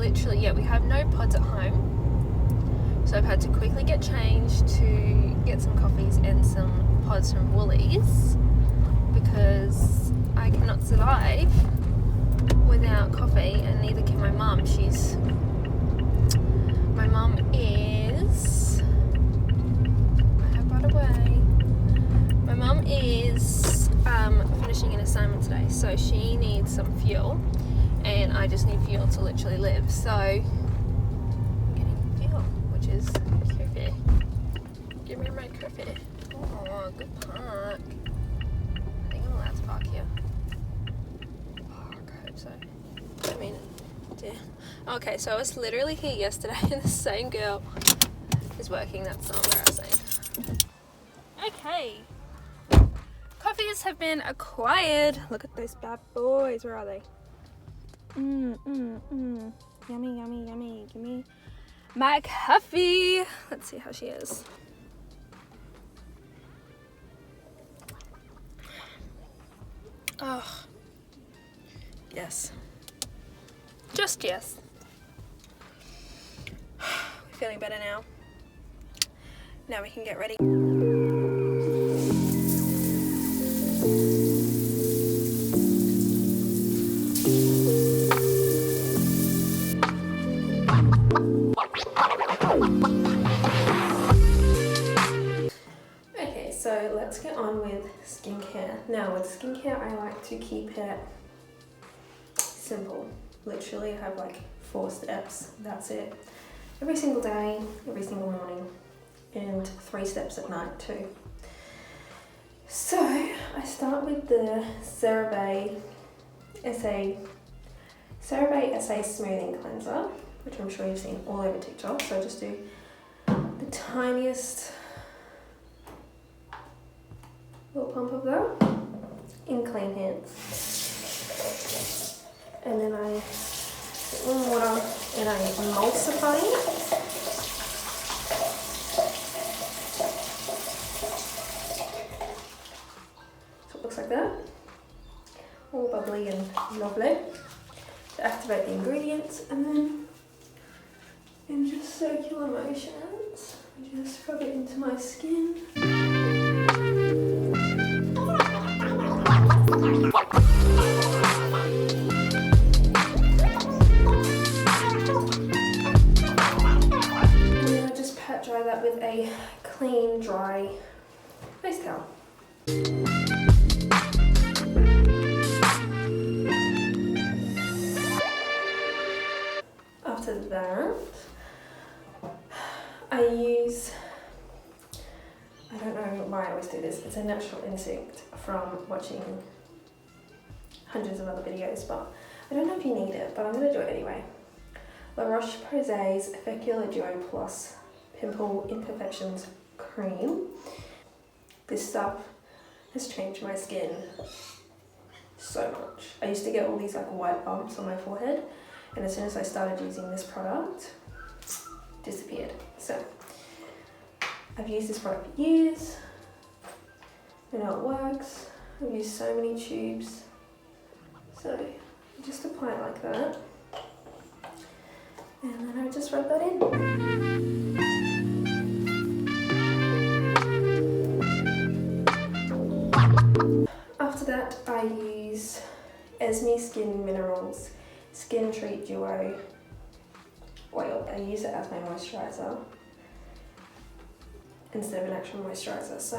literally, yeah, we have no pods at home. So I've had to quickly get changed to get some coffees and some pods from Woolies because I cannot survive without coffee, and neither can my mum. My mum is, I have brought away. My mum is finishing an assignment today, so she needs some fuel, and I just need fuel to literally live. So I'm getting fuel, which is coffee. Give me my coffee. Oh, good park. I think I'm allowed to park here. Oh, I hope so. I mean, yeah. Okay, so I was literally here yesterday and the same girl is working. That's so embarrassing. Okay. Coffees have been acquired. Look at those bad boys. Where are they? Yummy, yummy, yummy. Give me my coffee. Let's see how she is. Oh, yes. Just yes. We're feeling better now. Now we can get ready. Okay, so let's get on with skincare. Now with skincare, I like to keep it simple. Literally, I have like 4 steps, that's it. Every single day, every single morning, and 3 steps at night too. So I start with the CeraVe SA Smoothing Cleanser, which I'm sure you've seen all over TikTok. So just do the tiniest little pump of that in clean hands. And then I put warm water and I emulsify it. So it looks like that. All bubbly and lovely. To activate the ingredients, and then in just circular motions, I just rub it into my skin. Dry that with a clean, dry face towel. After that, I don't know why I always do this, it's a natural instinct from watching hundreds of other videos, but I don't know if you need it, but I'm going to do it anyway. La Roche-Posay's Fecular Duo Plus Pimple Imperfections Cream. This stuff has changed my skin so much. I used to get all these like white bumps on my forehead, and as soon as I started using this product, disappeared. So I've used this product for years. I know it works. I've used so many tubes. So just apply it like that, and then I just rub that in. After that, I use Esme Skin Minerals Skin Treat Duo Oil. I use it as my moisturiser instead of an actual moisturiser, so,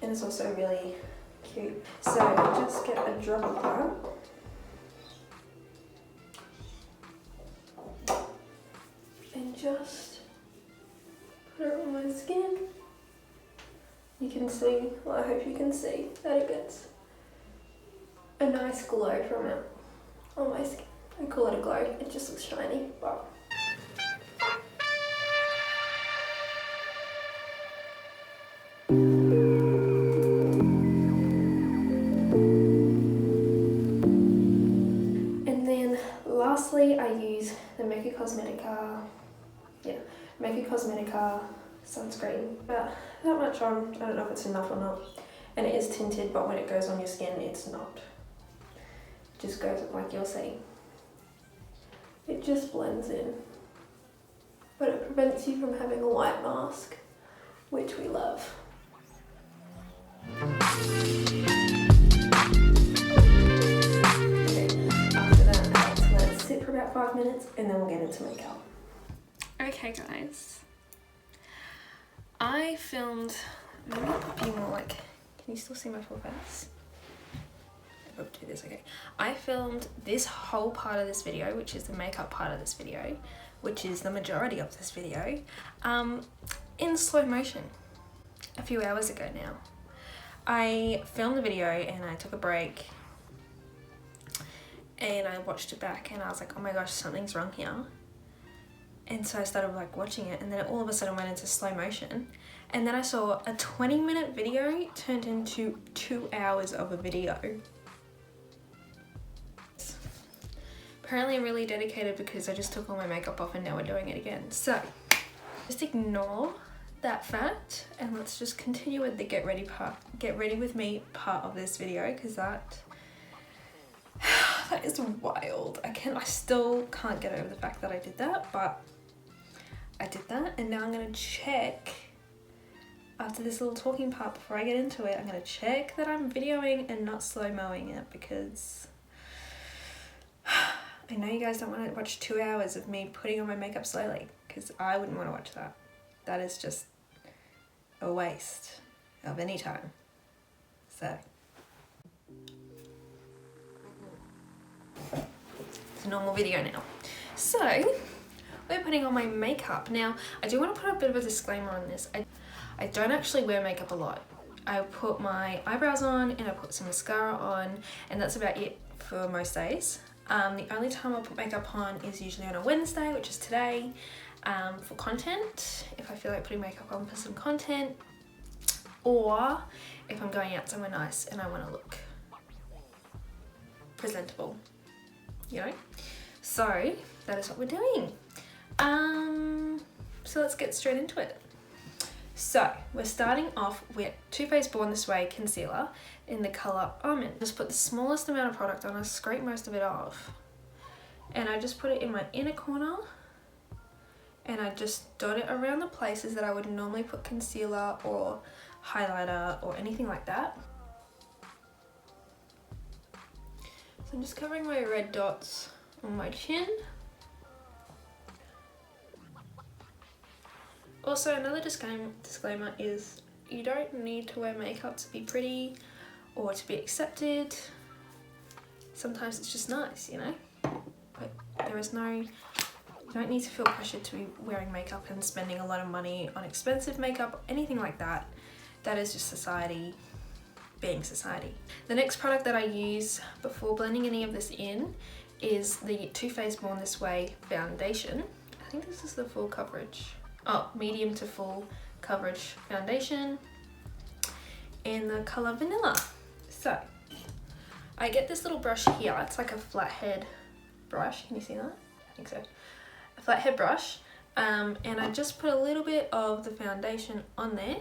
and it's also really cute. So I just get a drop of that and just put it on my skin. You can see, well, I hope you can see that it gets a nice glow from it on my skin. I call it a glow, it just looks shiny, but and then lastly, I use the Mecca Cosmetica sunscreen. But that much on, I don't know if it's enough or not. And it is tinted, but when it goes on your skin, it's not. It just goes up like you'll see. It just blends in, but it prevents you from having a white mask, which we love. Okay, after that, I like to let it sit for about 5 minutes and then we'll get into makeup. Okay guys, I filmed, let me be more like, can you still see my full face? I'll do this, okay. I filmed this whole part of this video, which is the makeup part of this video, which is the majority of this video, in slow motion a few hours ago now. I filmed the video and I took a break and I watched it back and I was like, oh my gosh, something's wrong here. And so I started like watching it and then all of a sudden went into slow motion. And then I saw a 20-minute video turned into 2 hours of a video. Apparently I'm really dedicated because I just took all my makeup off and now we're doing it again. So just ignore that fact and let's just continue with the get ready with me part of this video, because that is wild. I still can't get over the fact that I did that, but I did that. And now I'm gonna check, after this little talking part before I get into it, I'm gonna check that I'm videoing and not slow-moing it, because I know you guys don't want to watch 2 hours of me putting on my makeup slowly, because I wouldn't want to watch that. That is just a waste of any time. So it's a normal video now. So we're putting on my makeup. Now I do want to put a bit of a disclaimer on this. I don't actually wear makeup a lot. I put my eyebrows on and I put some mascara on, and that's about it for most days. The only time I'll put makeup on is usually on a Wednesday, which is today, for content, if I feel like putting makeup on for some content, or if I'm going out somewhere nice and I want to look presentable, you know? So that is what we're doing. So let's get straight into it. So we're starting off with Too Faced Born This Way concealer in the colour Almond. Just put the smallest amount of product on, I scrape most of it off, and I just put it in my inner corner and I just dot it around the places that I would normally put concealer or highlighter or anything like that. So I'm just covering my red dots on my chin. Also, another disclaimer is you don't need to wear makeup to be pretty or to be accepted. Sometimes it's just nice, you know? But there is no, you don't need to feel pressured to be wearing makeup and spending a lot of money on expensive makeup or anything like that. That is just society being society. The next product that I use before blending any of this in is the Too Faced Born This Way foundation. I think this is the full coverage. Oh, medium to full coverage foundation in the colour Vanilla. So I get this little brush here. It's like a flathead brush. Can you see that? I think so. A flathead brush. And I just put a little bit of the foundation on there.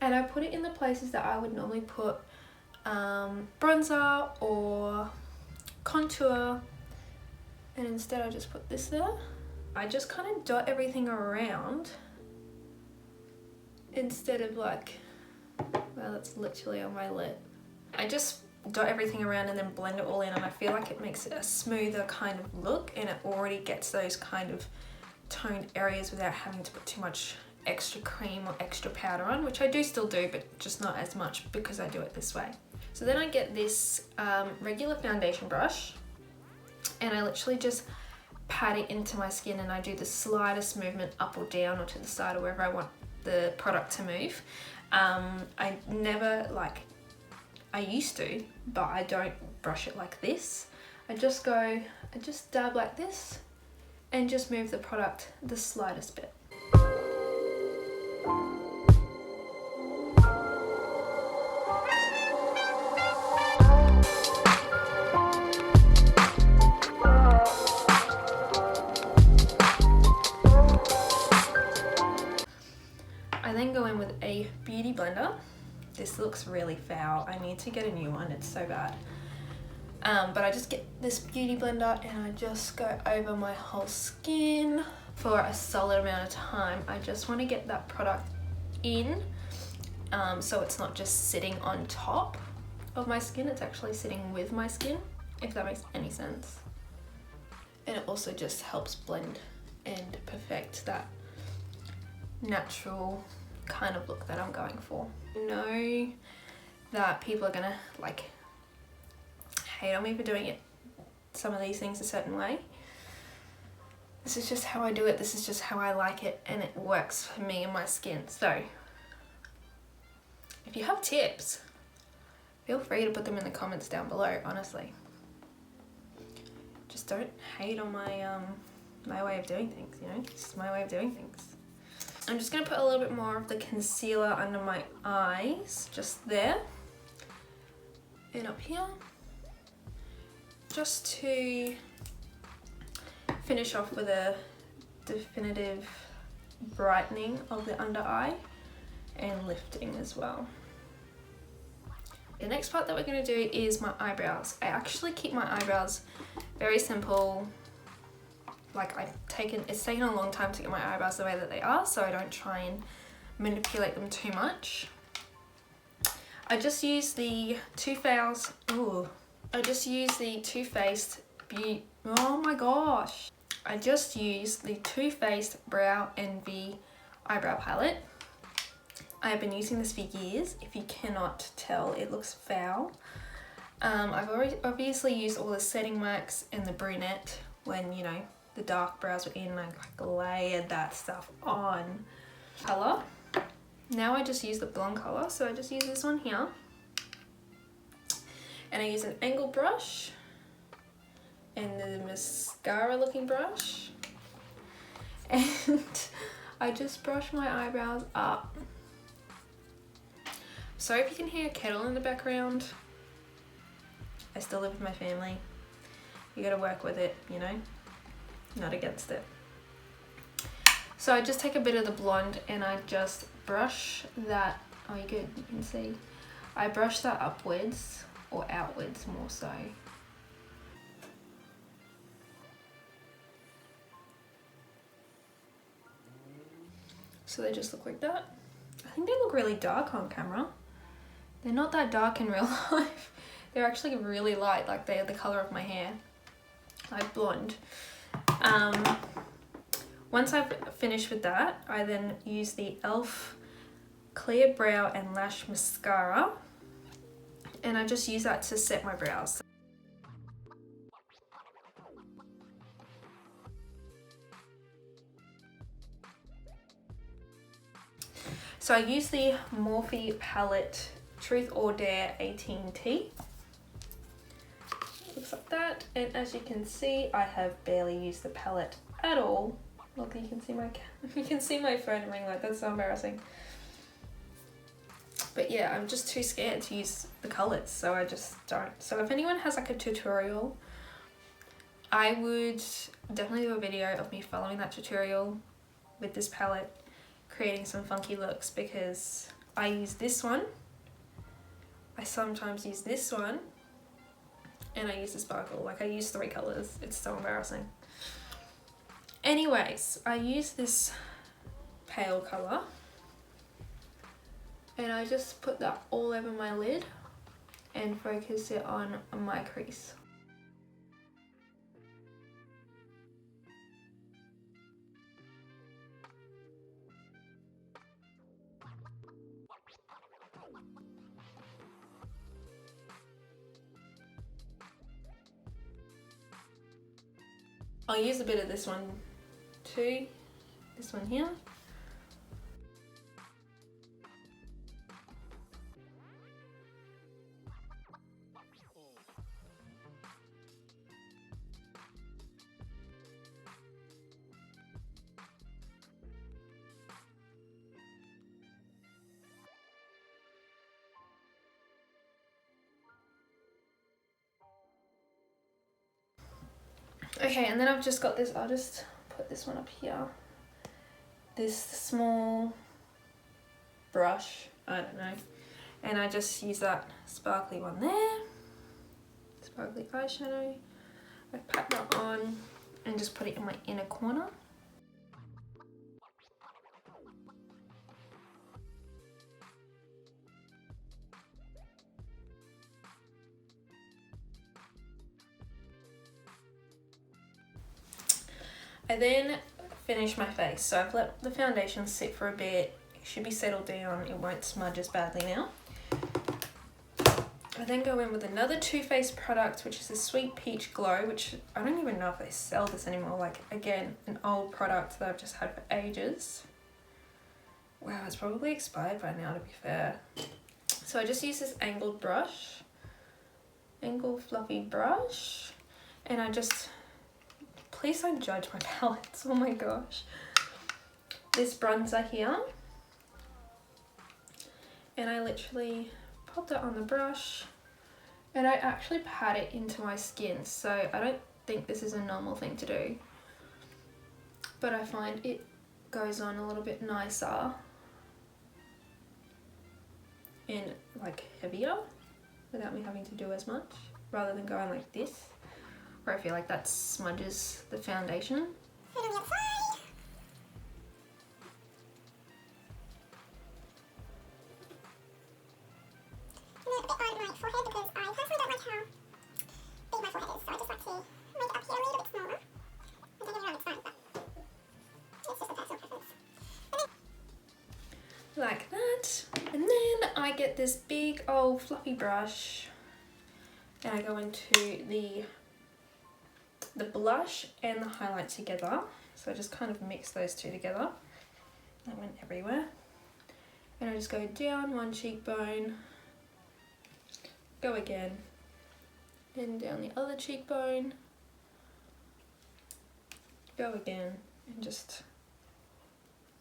And I put it in the places that I would normally put bronzer or contour. And instead I just put this there. I just kind of dot everything around instead of like, well, it's literally on my lip. I just dot everything around and then blend it all in, and I feel like it makes it a smoother kind of look, and it already gets those kind of toned areas without having to put too much extra cream or extra powder on, which I do still do, but just not as much because I do it this way. So then I get this regular foundation brush and I literally just pat it into my skin, and I do the slightest movement up or down or to the side or wherever I want the product to move. I never, like, I used to, but I don't brush it like this. I just dab like this and just move the product the slightest bit. I then go in with a beauty blender. This looks really foul. I need to get a new one, it's so bad. But I just get this beauty blender and I just go over my whole skin for a solid amount of time. I just want to get that product in, so it's not just sitting on top of my skin, it's actually sitting with my skin, if that makes any sense. And it also just helps blend and perfect that natural kind of look that I'm going for. I know that people are gonna like hate on me for doing it, some of these things a certain way. This is just how I do it, this is just how I like it, and it works for me and my skin. So if you have tips, feel free to put them in the comments down below, honestly. Just don't hate on my my way of doing things, you know? It's just my way of doing things. I'm just gonna put a little bit more of the concealer under my eyes, just there. And up here. Just to finish off with a definitive brightening of the under eye and lifting as well. The next part that we're going to do is my eyebrows. I actually keep my eyebrows very simple. Like it's taken a long time to get my eyebrows the way that they are, so I don't try and manipulate them too much. I just use the Too Faced oh my gosh. I just use the Too Faced Brow Envy eyebrow palette. I have been using this for years. If you cannot tell, it looks foul. I've already obviously used all the setting wax and the brunette when, you know, the dark brows were in. I layered that stuff on. Colour. Now I just use the blonde colour, so I just use this one here. And I use an angle brush and the mascara looking brush. And I just brush my eyebrows up. Sorry if you can hear a kettle in the background. I still live with my family. You gotta work with it, you know? Not against it. So I just take a bit of the blonde and I just brush that. Oh, you're good, you can see. I brush that upwards or outwards more so. So they just look like that. I think they look really dark on camera. They're not that dark in real life. They're actually really light, like they are the color of my hair, like blonde. Once I've finished with that, I then use the e.l.f. Clear Brow and Lash Mascara, and I just use that to set my brows. So I use the Morphe palette Truth or Dare 18T. Looks like that, and as you can see, I have barely used the palette at all. Look, you can see my phone ring light. That's so embarrassing. But yeah, I'm just too scared to use the colors, so I just don't. So if anyone has like a tutorial, I would definitely do a video of me following that tutorial with this palette, creating some funky looks, because I use this one. I sometimes use this one, and I use the sparkle. Like, I use 3 colors. It's so embarrassing. Anyways, I use this pale color, and I just put that all over my lid and focus it on my crease. I'll use a bit of this one too, this one here. Okay, and then I've just got this, I'll just put this one up here. This small brush, I don't know. And I just use that sparkly one there. Just Sparkly eyeshadow. I pat that on and just put it in my inner corner. I then finish my face. So I've let the foundation sit for a bit. It should be settled down. It won't smudge as badly now. I then go in with another Too Faced product, which is the Sweet Peach Glow, which I don't even know if they sell this anymore. Like, again, an old product that I've just had for ages. Wow, it's probably expired by now, to be fair. So I just use this angled brush, angled fluffy brush, and I just, please don't judge my palettes, oh my gosh. This bronzer here, and I literally pop that on the brush, and I actually pat it into my skin, so I don't think this is a normal thing to do, but I find it goes on a little bit nicer and like heavier without me having to do as much, rather than going like this, where I feel like that smudges the foundation. Like that, and then I get this big old fluffy brush and I go into the blush and the highlight together. So I just kind of mix those two together. That went everywhere. And I just go down one cheekbone, go again, and down the other cheekbone, go again, and just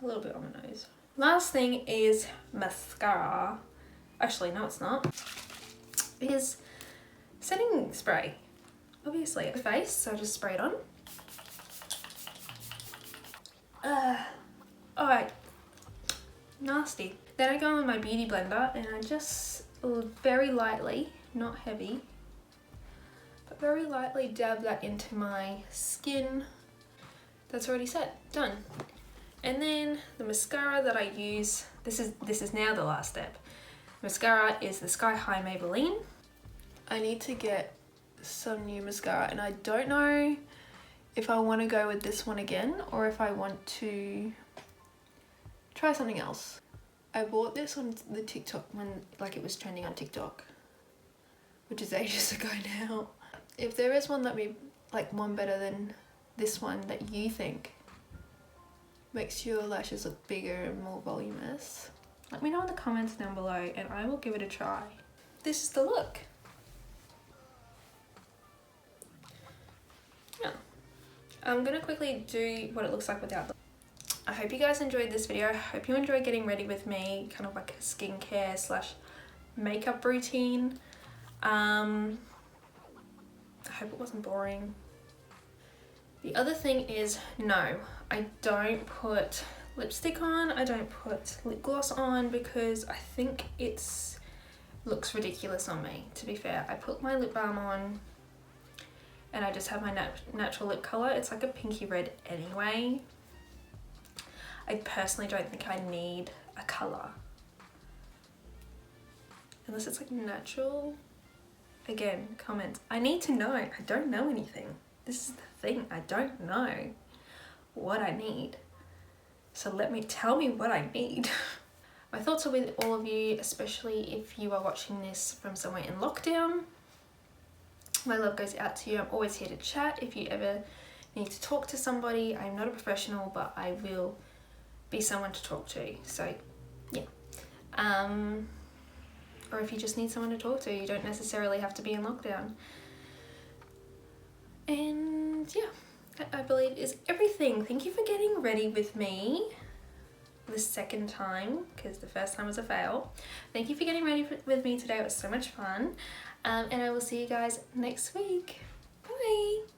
a little bit on my nose. Last thing is mascara. Actually, no, it's not. It is setting spray. Obviously, the face, so I just spray it on. Alright, nasty. Then I go in with my beauty blender and I just very lightly, not heavy, but very lightly dab that into my skin. That's already set, done. And then the mascara that I use, this is now the last step. Mascara is the Sky High Maybelline. I need to get some new mascara and I don't know if I want to go with this one again or if I want to try something else. I bought this on the TikTok when like it was trending on TikTok, which is ages ago now. If there is one that be like one better than this one that you think makes your lashes look bigger and more voluminous, let me know in the comments down below and I will give it a try. This is the look. Yeah. I'm gonna quickly do what it looks like without them. I hope you guys enjoyed this video. I hope you enjoyed getting ready with me, kind of like a skincare slash makeup routine. I hope it wasn't boring. The other thing is, no, I don't put lipstick on, I don't put lip gloss on because I think it's looks ridiculous on me, to be fair. I put my lip balm on and I just have my natural lip colour. It's like a pinky red anyway. I personally don't think I need a colour. Unless it's like natural. Again, comments. I need to know. I don't know anything. This is the thing. I don't know what I need. So tell me what I need. My thoughts are with all of you, especially if you are watching this from somewhere in lockdown. My love goes out to you. I'm always here to chat. If you ever need to talk to somebody, I'm not a professional, but I will be someone to talk to. So yeah. Or if you just need someone to talk to, you don't necessarily have to be in lockdown. And yeah, that I believe is everything. Thank you for getting ready with me the second time, because the first time was a fail. Thank you for getting ready with me today. It was so much fun. And I will see you guys next week. Bye.